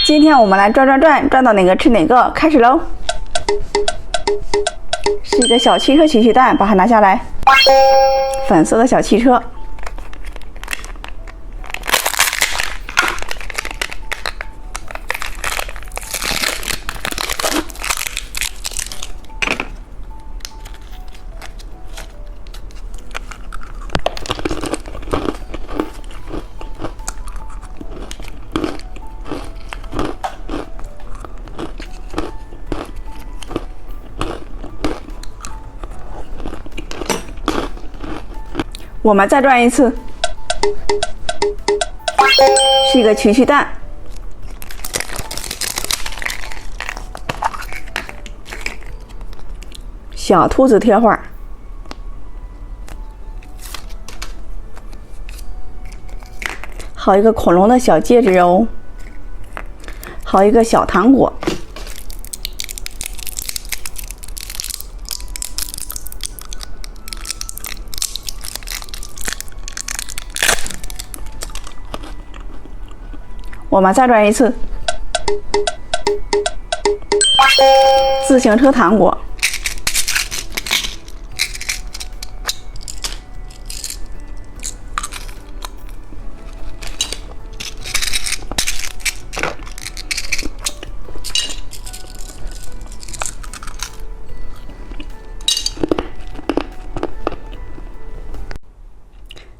今天我们来转到哪个吃哪个，开始喽！是一个小汽车曲奇蛋，把它拿下来。粉色的小汽车。我们再转一次，是一个曲奇蛋，小兔子贴画，好一个恐龙的小戒指哦，好一个小糖果。我们再转一次，自行车糖果，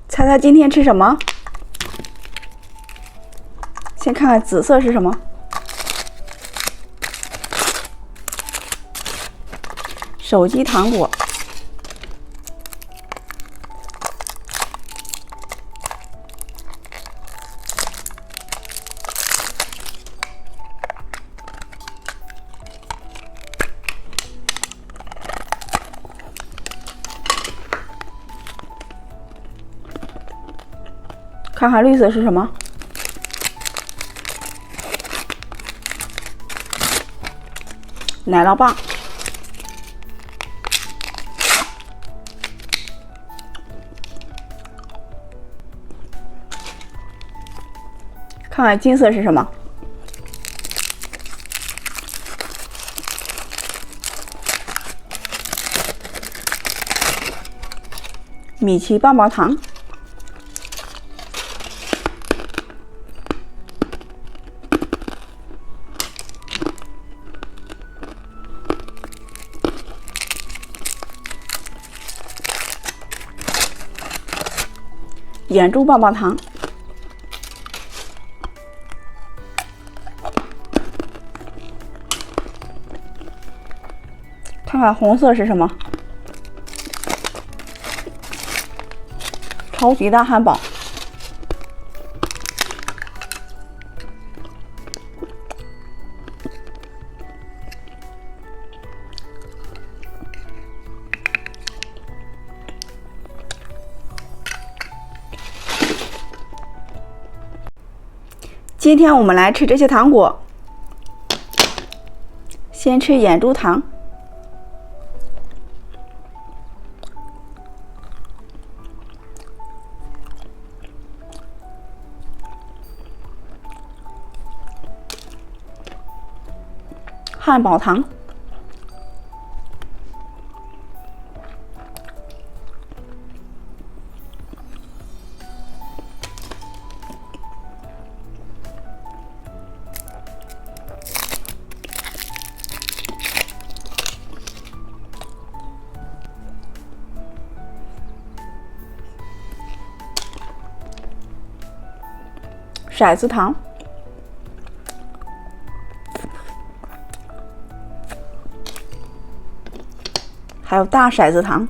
猜猜今天吃什么？先看看紫色是什么？手机糖果。看看绿色是什么？奶酪棒，看看金色是什么？米奇棒棒糖。眼珠棒棒糖，看看红色是什么？超级大汉堡。今天我们来吃这些糖果，先吃眼珠糖，汉堡糖，骰子糖，还有大骰子糖。